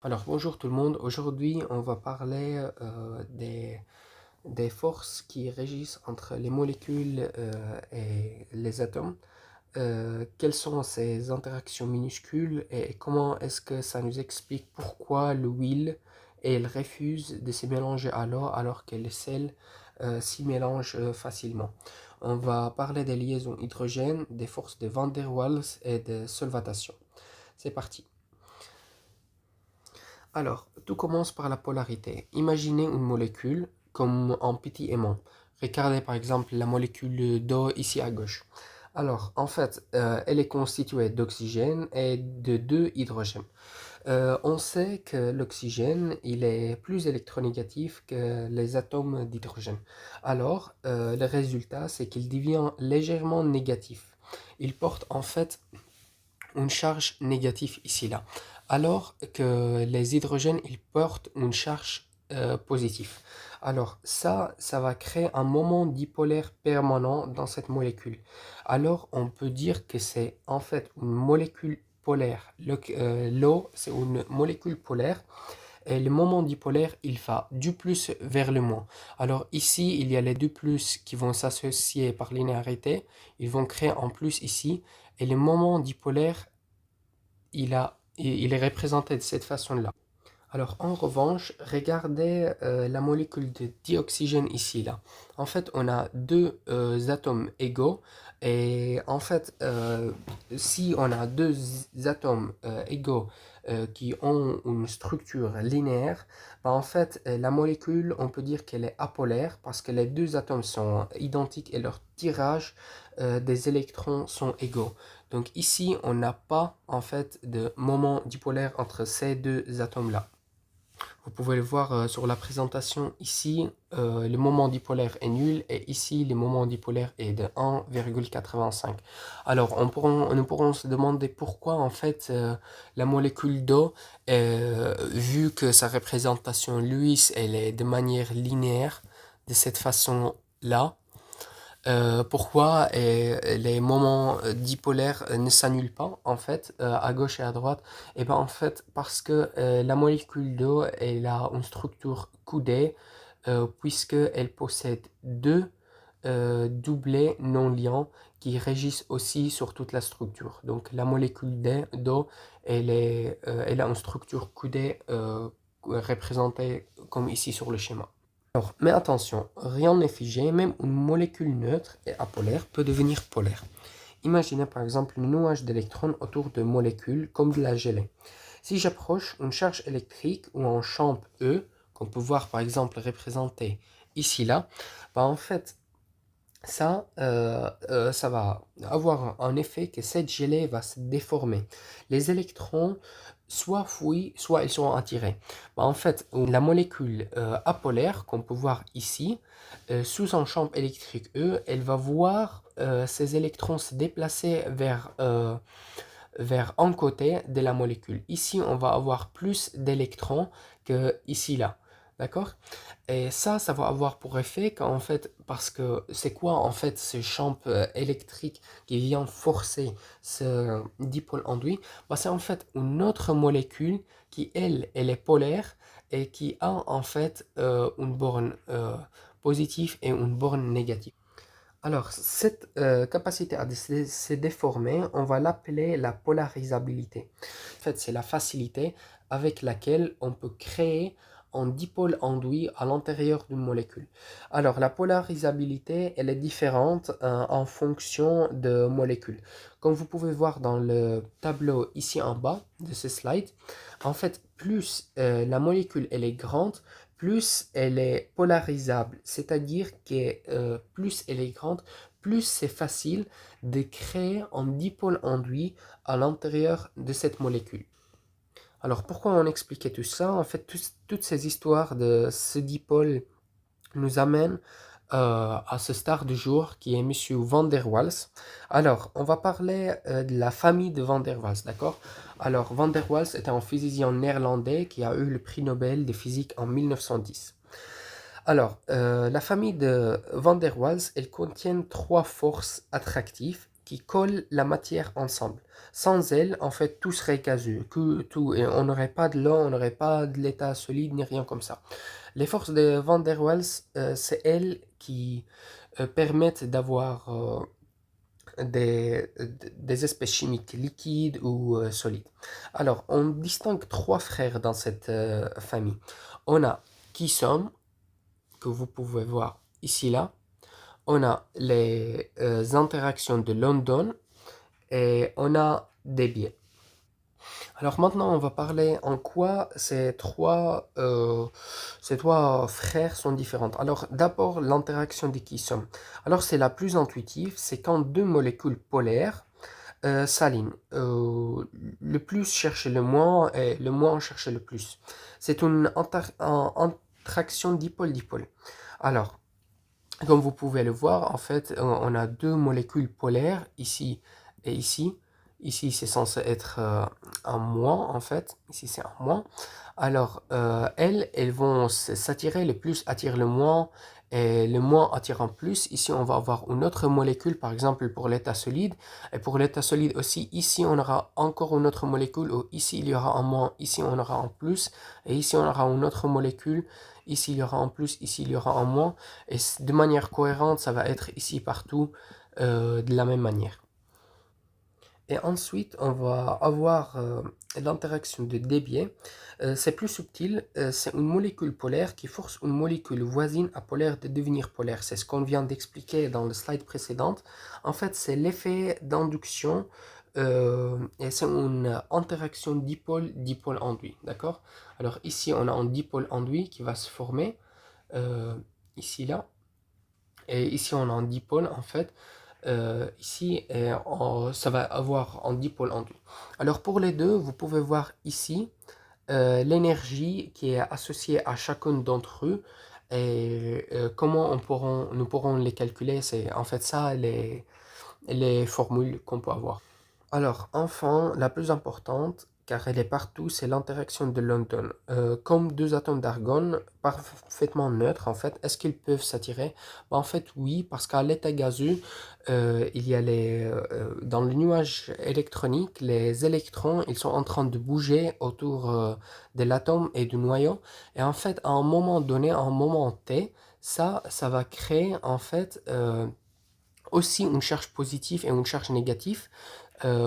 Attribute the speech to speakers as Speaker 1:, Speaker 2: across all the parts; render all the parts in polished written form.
Speaker 1: Alors bonjour tout le monde, aujourd'hui on va parler des forces qui régissent entre les molécules et les atomes. Quelles sont ces interactions minuscules et comment est-ce que ça nous explique pourquoi l'huile elle refuse de se mélanger à l'eau alors que le sel s'y mélange facilement. On va parler des liaisons hydrogènes, des forces de Van der Waals et de solvatation. C'est parti. Alors, tout commence par la polarité. Imaginez une molécule comme un petit aimant. Regardez par exemple la molécule d'eau ici à gauche. Alors, en fait, elle est constituée d'oxygène et de deux hydrogènes. On sait que l'oxygène, il est plus électronégatif que les atomes d'hydrogène. Alors, le résultat, c'est qu'il devient légèrement négatif. Il porte en fait une charge négative ici-là, alors que les hydrogènes, ils portent une charge positive. Alors ça va créer un moment dipolaire permanent dans cette molécule. Alors on peut dire que c'est en fait une molécule polaire. L'eau, c'est une molécule polaire. Et le moment dipolaire, il va du plus vers le moins. Alors ici, il y a les deux plus qui vont s'associer par linéarité. Ils vont créer un plus ici. Et le moment dipolaire, il est représenté de cette façon-là. Alors en revanche, regardez la molécule de dioxygène ici là. En fait, on a deux atomes égaux et en fait, si on a deux atomes égaux qui ont une structure linéaire, bah, en fait, la molécule, on peut dire qu'elle est apolaire parce que les deux atomes sont identiques et leur tirage des électrons sont égaux. Donc ici, on n'a pas en fait de moment dipolaire entre ces deux atomes-là. Vous pouvez le voir sur la présentation ici, le moment dipolaire est nul et ici le moment dipolaire est de 1,85. Alors nous pourrons se demander pourquoi en fait la molécule d'eau, vu que sa représentation Lewis elle est de manière linéaire de cette façon-là, pourquoi les moments dipolaires ne s'annulent pas en fait à gauche et à droite? Et ben en fait parce que la molécule d'eau elle a une structure coudée puisque elle possède deux doublets non liants qui régissent aussi sur toute la structure. Donc la molécule d'eau elle a une structure coudée représentée comme ici sur le schéma. Alors, mais attention, rien n'est figé, même une molécule neutre et apolaire peut devenir polaire. Imaginez par exemple un nuage d'électrons autour de molécules comme de la gelée. Si j'approche une charge électrique ou un champ E, qu'on peut voir par exemple représenté ici là, bah en fait ça va avoir un effet que cette gelée va se déformer. Les électrons soit fuient, soit ils sont attirés. Bah, en fait, la molécule apolaire qu'on peut voir ici, sous un champ électrique E, elle va voir ces électrons se déplacer vers un côté de la molécule. Ici, on va avoir plus d'électrons que ici là. D'accord? Et ça va avoir pour effet qu'en fait, parce que c'est quoi en fait ce champ électrique qui vient forcer ce dipôle enduit? Bah, c'est en fait une autre molécule qui, elle est polaire et qui a en fait une borne positive et une borne négative. Alors, cette capacité à se déformer, on va l'appeler la polarisabilité. En fait, c'est la facilité avec laquelle on peut créer un dipôle enduit à l'intérieur d'une molécule. Alors, la polarisabilité, elle est différente en fonction de molécules. Comme vous pouvez voir dans le tableau ici en bas de ce slide, en fait, plus la molécule elle est grande, plus elle est polarisable, c'est-à-dire que plus elle est grande, plus c'est facile de créer un dipôle enduit à l'intérieur de cette molécule. Alors pourquoi on expliquait tout ça? En fait, toutes ces histoires de ce dipôle nous amènent à ce star du jour qui est Monsieur Van der Waals. Alors, on va parler de la famille de Van der Waals, d'accord? Alors, Van der Waals était un physicien néerlandais qui a eu le prix Nobel de physique en 1910. Alors, la famille de Van der Waals, elle contient trois forces attractives qui collent la matière ensemble. Sans elles, en fait, tout serait gazeux, et on n'aurait pas de l'eau, on n'aurait pas de l'état solide, ni rien comme ça. Les forces de Van der Waals, c'est elles qui permettent d'avoir des espèces chimiques liquides ou solides. Alors, on distingue trois frères dans cette famille. On a Kisom, que vous pouvez voir ici là. On a les interactions de London et on a des biais. Alors maintenant, on va parler en quoi ces trois frères sont différents. Alors d'abord, l'interaction des Kisom. Alors c'est la plus intuitive, c'est quand deux molécules polaires s'alignent. Le plus cherche le moins et le moins cherche le plus. C'est une interaction dipôle-dipôle. Alors, comme vous pouvez le voir, en fait, on a deux molécules polaires, ici et ici. Ici, c'est censé être un moins, en fait. Ici, c'est un moins. Alors, elles vont s'attirer, le plus attire le moins, et le moins attire un plus. Ici, on va avoir une autre molécule, par exemple, pour l'état solide. Et pour l'état solide aussi, ici, on aura encore une autre molécule, ou ici, il y aura un moins, ici, on aura un plus. Et ici, on aura une autre molécule. Ici, il y aura un plus, ici, il y aura un moins. Et de manière cohérente, ça va être ici partout de la même manière. Et ensuite, on va avoir l'interaction de Débiet. C'est plus subtil, c'est une molécule polaire qui force une molécule voisine apolaire de devenir polaire. C'est ce qu'on vient d'expliquer dans le slide précédent. En fait, c'est l'effet d'induction et c'est une interaction dipôle enduit. D'accord? Alors ici, on a un dipôle enduit qui va se former ici, là. Et ici, on a un dipôle en fait. Ici, ça va avoir un dipôle enduit. Alors pour les deux, vous pouvez voir ici l'énergie qui est associée à chacun d'entre eux et comment nous pourrons les calculer. C'est en fait ça les formules qu'on peut avoir. Alors, enfin, la plus importante, car elle est partout, c'est l'interaction de London. Comme deux atomes d'argone parfaitement neutres, en fait, est-ce qu'ils peuvent s'attirer? En fait, oui, parce qu'à l'état gazeux, il y a dans le nuage électronique, les électrons, ils sont en train de bouger autour de l'atome et du noyau. Et en fait, à un moment donné, à un moment T, ça va créer, en fait, aussi une charge positive et une charge négative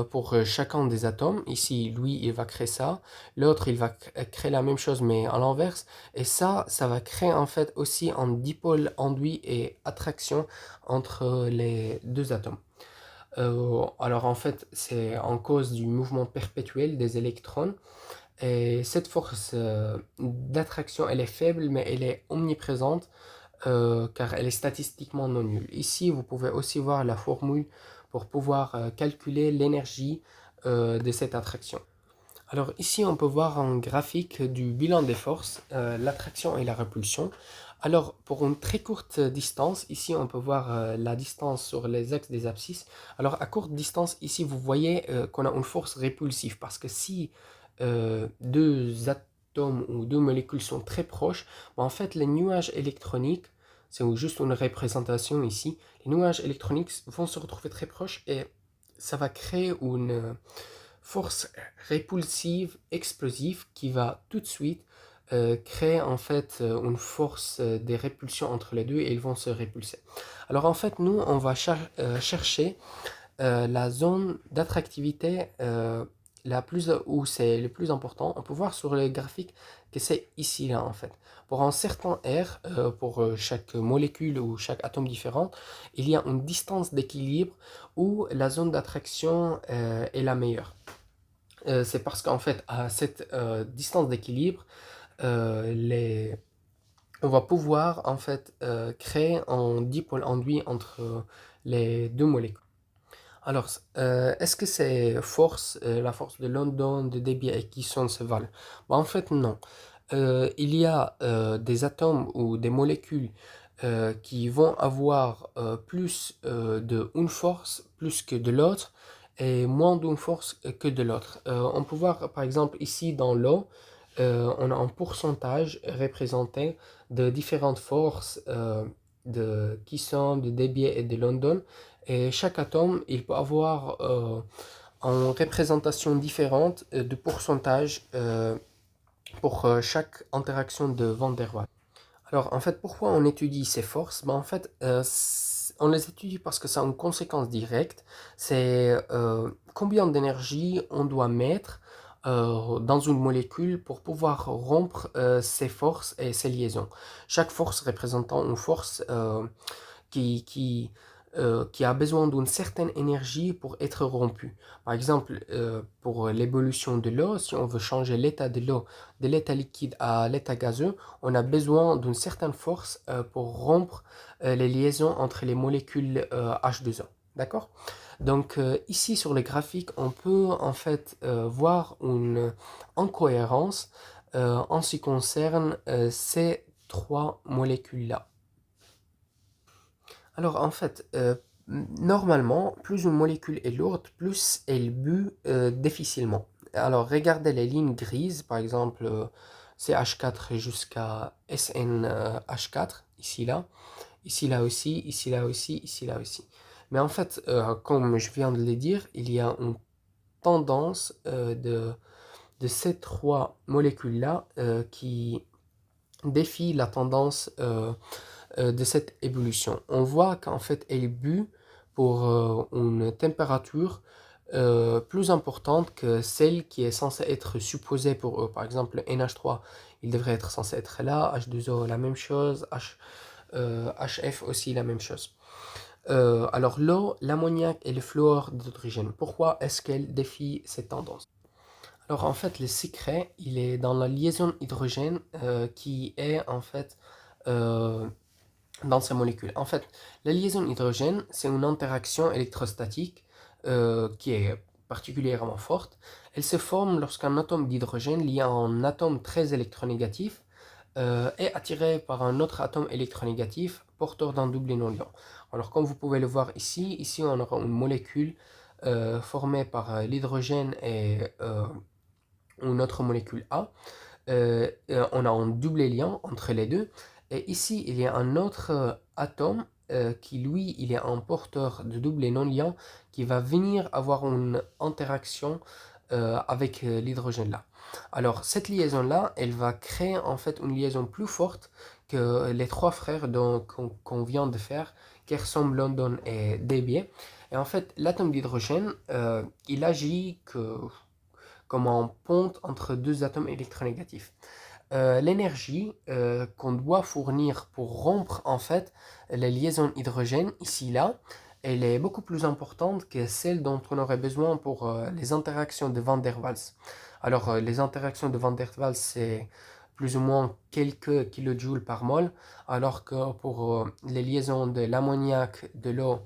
Speaker 1: pour chacun des atomes. Ici, lui, il va créer ça. L'autre, il va créer la même chose, mais à l'inverse. Et ça va créer en fait aussi un dipôle enduit et attraction entre les deux atomes. Alors en fait, c'est en cause du mouvement perpétuel des électrons. Et cette force d'attraction, elle est faible, mais elle est omniprésente car elle est statistiquement non nulle. Ici, vous pouvez aussi voir la formule pour pouvoir calculer l'énergie de cette attraction. Alors ici, on peut voir un graphique du bilan des forces, l'attraction et la répulsion. Alors pour une très courte distance, ici on peut voir la distance sur les axes des abscisses. Alors à courte distance, ici vous voyez qu'on a une force répulsive parce que si deux atomes ou deux molécules sont très proches, en fait les nuages électroniques, c'est juste une représentation ici, les nuages électroniques vont se retrouver très proches et ça va créer une force répulsive explosive qui va tout de suite créer en fait une force des répulsions entre les deux et ils vont se répulser. Alors en fait nous on va chercher la zone d'attractivité la plus où c'est le plus important. On peut voir sur le graphique que c'est ici là en fait. Pour un certain R, pour chaque molécule ou chaque atome différent, il y a une distance d'équilibre où la zone d'attraction est la meilleure. C'est parce qu'en fait, à cette distance d'équilibre, on va pouvoir en fait créer un dipôle enduit entre les deux molécules. Alors, est-ce que c'est la force de London, de Debye et Kisson se valent? En fait, non. Il y a des atomes ou des molécules qui vont avoir plus d'une force plus que de l'autre et moins d'une force que de l'autre. On peut voir par exemple ici dans l'eau, on a un pourcentage représenté de différentes forces de Kisson, de Debye et de London. Et chaque atome, il peut avoir en représentation différente de pourcentage pour chaque interaction de Van der Waals. Alors, en fait, pourquoi on étudie ces forces? En fait, on les étudie parce que ça a une conséquence directe. C'est combien d'énergie on doit mettre dans une molécule pour pouvoir rompre ces forces et ces liaisons. Chaque force représentant une force qui, qui, qui a besoin d'une certaine énergie pour être rompu. Par exemple, pour l'évolution de l'eau, si on veut changer l'état de l'eau de l'état liquide à l'état gazeux, on a besoin d'une certaine force pour rompre les liaisons entre les molécules H2O. D'accord? Donc ici sur le graphique, on peut en fait voir une incohérence en ce qui concerne ces trois molécules-là. Alors en fait, normalement, plus une molécule est lourde, plus elle bue difficilement. Alors regardez les lignes grises, par exemple CH4 jusqu'à SNH4, ici là, ici là aussi, ici là aussi, ici là aussi. Mais en fait, comme je viens de le dire, il y a une tendance de ces trois molécules-là qui défie la tendance de cette évolution. On voit qu'en fait, elle bue pour une température plus importante que celle qui est censée être supposée pour eux. Par exemple, NH3, il devrait être censé être là, H2O la même chose, HF aussi la même chose. Alors l'eau, l'ammoniac et le fluor d'hydrogène, pourquoi est-ce qu'elles défient cette tendance? Alors en fait, le secret, il est dans la liaison hydrogène qui est en fait euh, dans ces molécules. En fait, la liaison hydrogène, c'est une interaction électrostatique qui est particulièrement forte. Elle se forme lorsqu'un atome d'hydrogène lié à un atome très électronégatif est attiré par un autre atome électronégatif porteur d'un double non-liant. Alors comme vous pouvez le voir ici, ici on aura une molécule formée par l'hydrogène et une autre molécule A. On a un double lien entre les deux. Et ici, il y a un autre atome qui, lui, il est un porteur de double non-liant qui va venir avoir une interaction avec l'hydrogène là. Alors, cette liaison-là, elle va créer en fait une liaison plus forte que les trois frères qu'on vient de faire, Kersombe, London et Debye. Et en fait, l'atome d'hydrogène, il agit comme un pont entre deux atomes électronégatifs. L'énergie qu'on doit fournir pour rompre en fait les liaisons hydrogène ici là, elle est beaucoup plus importante que celle dont on aurait besoin pour les interactions de Van der Waals. Alors les interactions de Van der Waals c'est plus ou moins quelques kilojoules par mol, alors que pour les liaisons de l'ammoniac, de l'eau,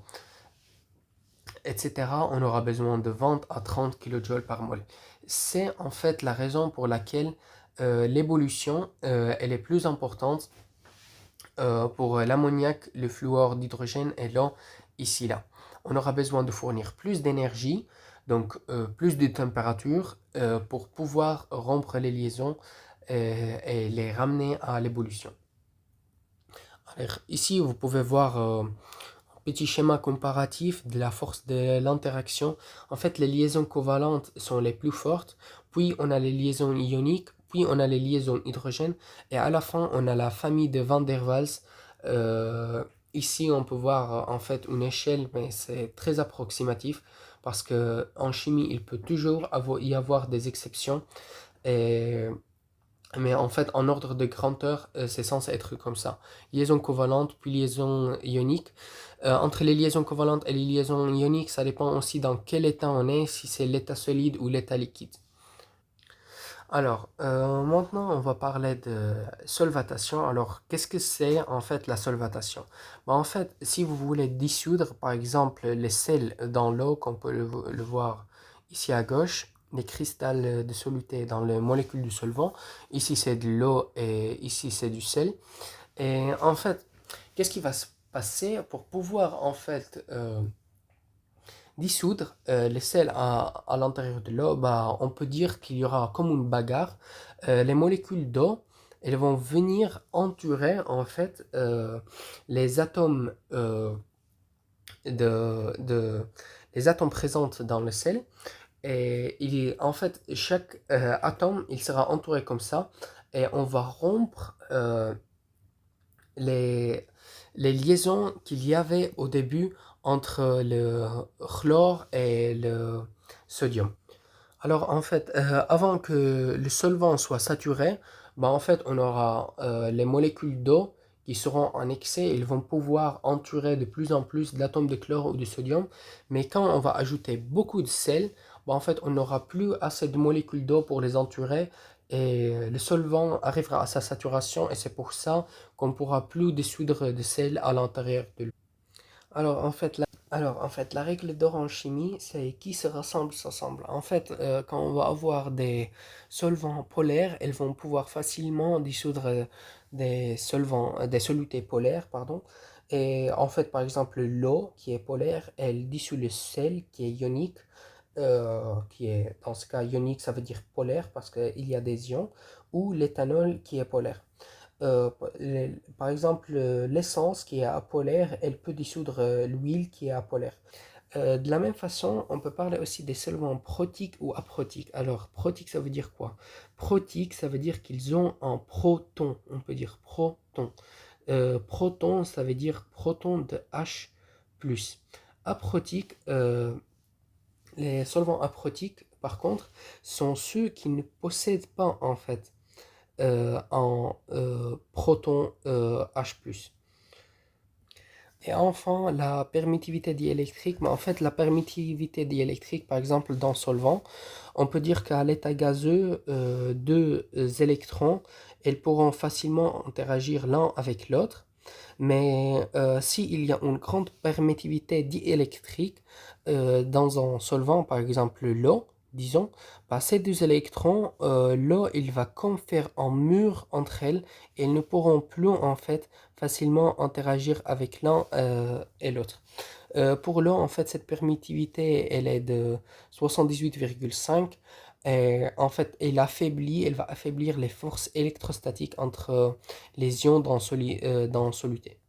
Speaker 1: etc., on aura besoin de 20 à 30 kJ par mol. C'est en fait la raison pour laquelle l'évolution elle est plus importante pour l'ammoniac, le fluor d'hydrogène et l'eau ici là. On aura besoin de fournir plus d'énergie, donc plus de température pour pouvoir rompre les liaisons et les ramener à l'évolution. Alors, ici, vous pouvez voir petit schéma comparatif de la force de l'interaction. En fait, les liaisons covalentes sont les plus fortes, puis on a les liaisons ioniques, puis on a les liaisons hydrogène, et à la fin, on a la famille de Van der Waals. Euh, Ici, on peut voir en fait une échelle, mais c'est très approximatif parce que en chimie, il peut toujours y avoir des exceptions. Et mais en fait, en ordre de grandeur, c'est censé être comme ça. Liaison covalente, puis liaison ionique. Entre les liaisons covalentes et les liaisons ioniques, ça dépend aussi dans quel état on est, si c'est l'état solide ou l'état liquide. Alors, maintenant, on va parler de solvatation. Alors, qu'est-ce que c'est en fait la solvatation? En fait, si vous voulez dissoudre, par exemple, les sels dans l'eau, qu'on peut le voir ici à gauche, les cristals de soluté dans les molécules du solvant, ici c'est de l'eau et ici c'est du sel. Et en fait, qu'est-ce qui va se passer pour pouvoir en fait dissoudre les sels à l'intérieur de l'eau, on peut dire qu'il y aura comme une bagarre. Les molécules d'eau, elles vont venir entourer en fait les atomes les atomes présents dans le sel. Et en fait, chaque atome, il sera entouré comme ça. Et on va rompre les, les liaisons qu'il y avait au début entre le chlore et le sodium. Alors en fait, avant que le solvant soit saturé, bah, en fait, on aura les molécules d'eau qui seront en excès, ils vont pouvoir entourer de plus en plus d'atomes de chlore ou de sodium. Mais quand on va ajouter beaucoup de sel, bah, en fait, on n'aura plus assez de molécules d'eau pour les entourer et le solvant arrivera à sa saturation et c'est pour ça qu'on ne pourra plus dissoudre de sel à l'intérieur de l'eau. Alors, en fait, la règle d'or en chimie, c'est qui se rassemble s'assemble. En fait, quand on va avoir des solvants polaires, elles vont pouvoir facilement dissoudre des solutés polaires, pardon. Et en fait, par exemple, l'eau qui est polaire, elle dissout le sel qui est ionique, qui est dans ce cas ionique, ça veut dire polaire parce qu'il y a des ions, ou l'éthanol qui est polaire. Euh, Par exemple, l'essence qui est apolaire, elle peut dissoudre l'huile qui est apolaire. De la même façon, on peut parler aussi des solvants protiques ou aprotiques. Alors, protique, ça veut dire quoi? Protique, ça veut dire qu'ils ont un proton. On peut dire proton. Proton, ça veut dire proton de H+. Aprotique, les solvants aprotiques, par contre, sont ceux qui ne possèdent pas, en fait, en proton H+. Et enfin, la permittivité diélectrique. Mais en fait, la permittivité diélectrique, par exemple, dans solvant, on peut dire qu'à l'état gazeux, deux électrons, ils pourront facilement interagir l'un avec l'autre. Mais s'il y a une grande permittivité diélectrique dans un solvant, par exemple l'eau, disons, bah, ces deux électrons, l'eau, il va comme faire un mur entre elles et ils ne pourront plus en fait facilement interagir avec l'un et l'autre. Pour l'eau, en fait, cette permittivité, elle est de 78,5. Et en fait, elle va affaiblir les forces électrostatiques entre les ions dans soluté.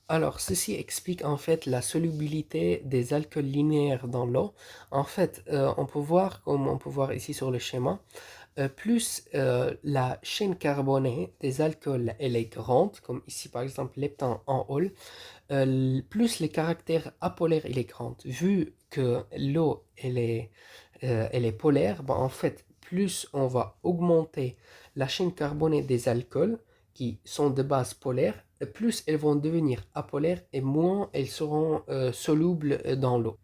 Speaker 1: Alors, ceci explique en fait la solubilité des alcools linéaires dans l'eau. En fait, on peut voir, comme on peut voir ici sur le schéma, plus la chaîne carbonée des alcools elle est grande, comme ici par exemple l'heptane en haut, plus les caractères apolaires il est grand. Vu que l'eau elle est polaire, ben, en fait, plus on va augmenter la chaîne carbonée des alcools qui sont de base polaire, plus elles vont devenir apolaires et moins elles seront solubles dans l'eau.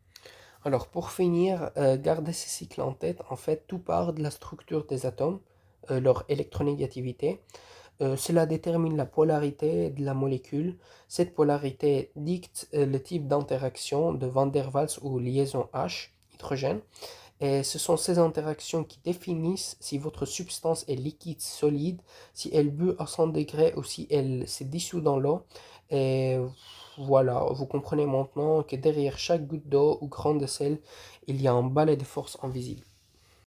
Speaker 1: Alors pour finir, gardez ces cycles en tête. En fait, tout part de la structure des atomes, leur électronégativité. Cela détermine la polarité de la molécule. Cette polarité dicte le type d'interaction de Van der Waals ou liaison H, hydrogène. Et ce sont ces interactions qui définissent si votre substance est liquide, solide, si elle bout à 100 degrés ou si elle se dissout dans l'eau. Et voilà, vous comprenez maintenant que derrière chaque goutte d'eau ou grain de sel, il y a un balai de force invisible.